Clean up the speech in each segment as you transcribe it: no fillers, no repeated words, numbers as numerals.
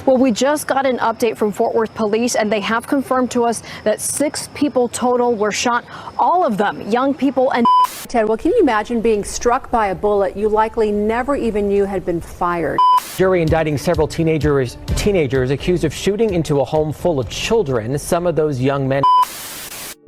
Well, we just got an update from Fort Worth police, and they have confirmed to us that 6 people total were shot, all of them young people. And Ted, well, can you imagine being struck by a bullet you likely never even knew had been fired? Jury indicting several teenagers accused of shooting into a home full of children. Some of those young men.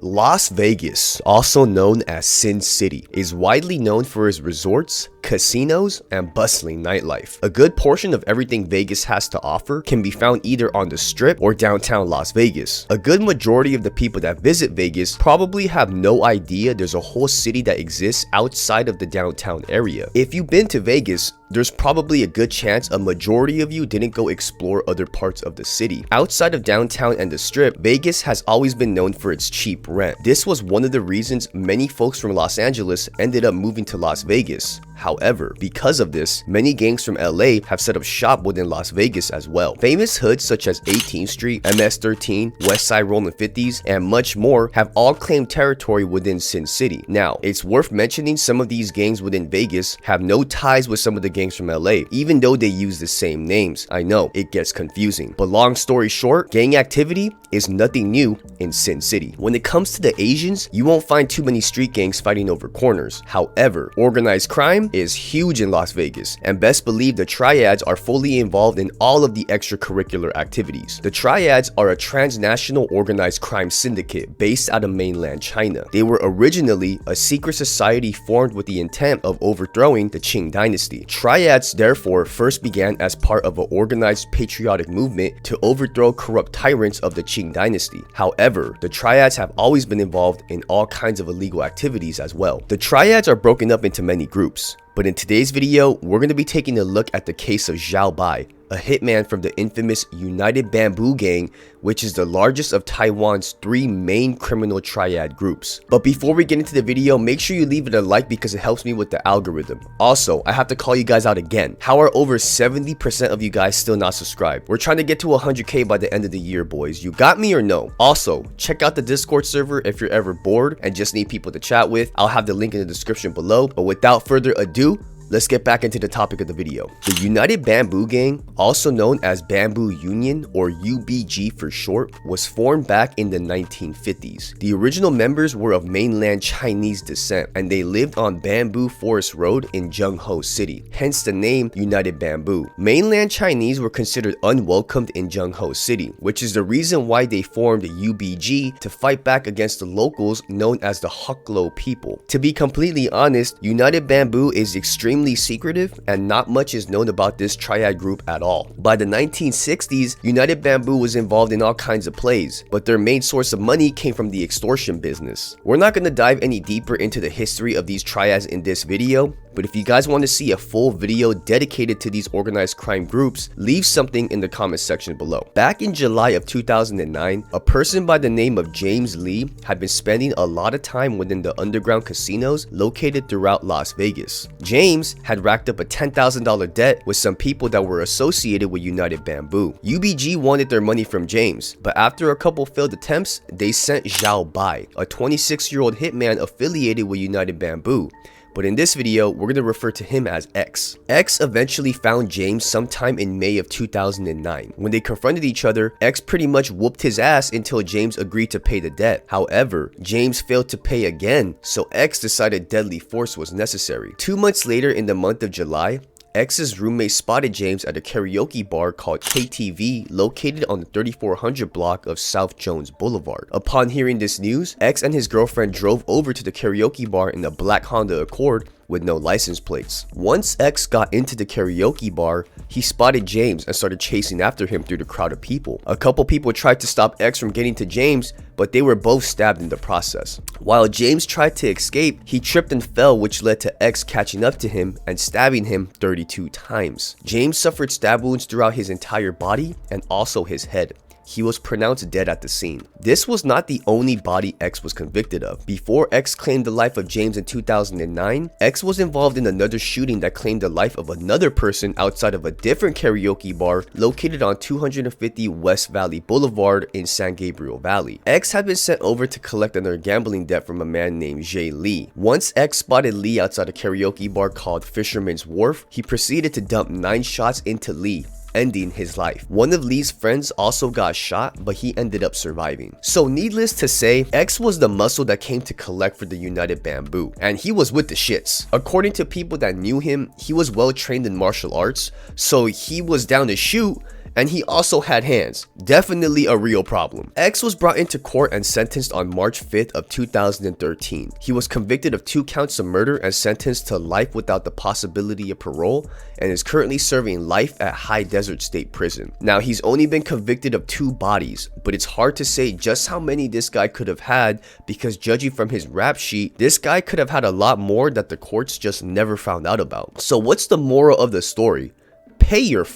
Las Vegas, also known as Sin City, is widely known for its resorts, casinos, and bustling nightlife. A good portion of everything Vegas has to offer can be found either on the Strip or downtown Las Vegas. A good majority of the people that visit Vegas probably have no idea there's a whole city that exists outside of the downtown area. If you've been to Vegas, there's probably a good chance a majority of you didn't go explore other parts of the city. Outside of downtown and the Strip, Vegas has always been known for its cheap rent. This was one of the reasons many folks from Los Angeles ended up moving to Las Vegas. However, because of this, many gangs from LA have set up shop within Las Vegas as well. Famous hoods such as 18th Street, MS-13, Westside Rollin' 50s, and much more have all claimed territory within Sin City. Now, it's worth mentioning some of these gangs within Vegas have no ties with some of the gangs from LA, even though they use the same names. I know, it gets confusing. But long story short, gang activity is nothing new in Sin City. When it comes to the Asians, you won't find too many street gangs fighting over corners. However, organized crime is huge in Las Vegas, and best believe the Triads are fully involved in all of the extracurricular activities. The Triads are a transnational organized crime syndicate based out of mainland China. They were originally a secret society formed with the intent of overthrowing the Qing dynasty. Triads therefore first began as part of an organized patriotic movement to overthrow corrupt tyrants of the Qing dynasty. However, the Triads have always been involved in all kinds of illegal activities as well. The Triads are broken up into many groups, but in today's video, we're going to be taking a look at the case of Xiao Bai, a hitman from the infamous United Bamboo Gang, which is the largest of Taiwan's 3 main criminal triad groups. But before we get into the video, make sure you leave it a like because it helps me with the algorithm. Also, I have to call you guys out again. How are over 70% of you guys still not subscribed? We're trying to get to 100K by the end of the year, boys. You got me or no? Also, check out the Discord server if you're ever bored and just need people to chat with. I'll have the link in the description below. But without further ado, let's get back into the topic of the video. The United Bamboo Gang, also known as Bamboo Union or UBG for short, was formed back in the 1950s. The original members were of mainland Chinese descent, and they lived on Bamboo Forest Road in Zhengzhou City, hence the name United Bamboo. Mainland Chinese were considered unwelcomed in Zhengzhou City, which is the reason why they formed UBG to fight back against the locals known as the Hucklo people. To be completely honest, United Bamboo is extremely secretive and not much is known about this triad group at all. By the 1960s, United Bamboo was involved in all kinds of plays, but their main source of money came from the extortion business. We're not going to dive any deeper into the history of these triads in this video, but if you guys want to see a full video dedicated to these organized crime groups, leave something in the comment section below. Back in July of 2009, a person by the name of James Lee had been spending a lot of time within the underground casinos located throughout Las Vegas. James had racked up a $10,000 debt with some people that were associated with United Bamboo. UBG wanted their money from James, but after a couple failed attempts, they sent Xiao Bai, a 26-year-old hitman affiliated with United Bamboo. But in this video, we're going to refer to him as X. X eventually found James sometime in May of 2009. When they confronted each other, X pretty much whooped his ass until James agreed to pay the debt. However, James failed to pay again, so X decided deadly force was necessary. 2 months later, in the month of July, X's roommate spotted James at a karaoke bar called KTV located on the 3400 block of South Jones Boulevard. Upon hearing this news, X and his girlfriend drove over to the karaoke bar in a black Honda Accord with no license plates. Once X got into the karaoke bar, he spotted James and started chasing after him through the crowd of people. A couple people tried to stop X from getting to James, but they were both stabbed in the process. While James tried to escape, he tripped and fell, which led to X catching up to him and stabbing him 32 times. James suffered stab wounds throughout his entire body and also his head. He was pronounced dead at the scene. This was not the only body X was convicted of. Before X claimed the life of James in 2009, X was involved in another shooting that claimed the life of another person outside of a different karaoke bar located on 250 West Valley Boulevard in San Gabriel Valley. X had been sent over to collect another gambling debt from a man named Jay Lee. Once X spotted Lee outside a karaoke bar called Fisherman's Wharf, he proceeded to dump 9 shots into Lee, ending his life. One of Lee's friends also got shot, but he ended up surviving. So needless to say, X was the muscle that came to collect for the United Bamboo, and he was with the shits. According to people that knew him, he was well trained in martial arts, so he was down to shoot, and he also had hands. Definitely a real problem. X was brought into court and sentenced on March 5th of 2013. He was convicted of 2 counts of murder and sentenced to life without the possibility of parole, and is currently serving life at High Desert State Prison. Now, he's only been convicted of 2 bodies, but it's hard to say just how many this guy could have had, because judging from his rap sheet, this guy could have had a lot more that the courts just never found out about. So what's the moral of the story? Pay your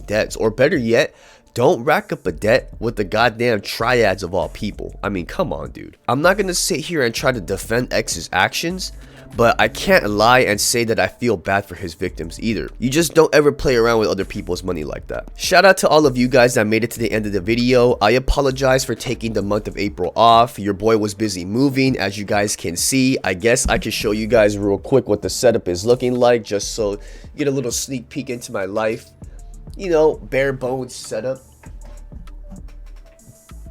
debts, or better yet, don't rack up a debt with the goddamn triads of all people. I mean, come on, dude. I'm not gonna sit here and try to defend X's actions, but I can't lie and say that I feel bad for his victims either. You just don't ever play around with other people's money like that. Shout out to all of you guys that made it to the end of the video. I apologize for taking the month of April off. Your boy was busy moving, as you guys can see. I guess I could show you guys real quick what the setup is looking like, just so you get a little sneak peek into my life. You know, bare bones setup,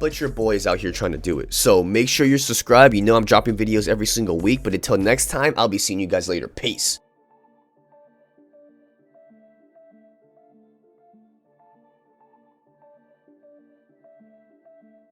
but your boy is out here trying to do it. So make sure you're subscribed. You know I'm dropping videos every single week, but until next time, I'll be seeing you guys later. Peace.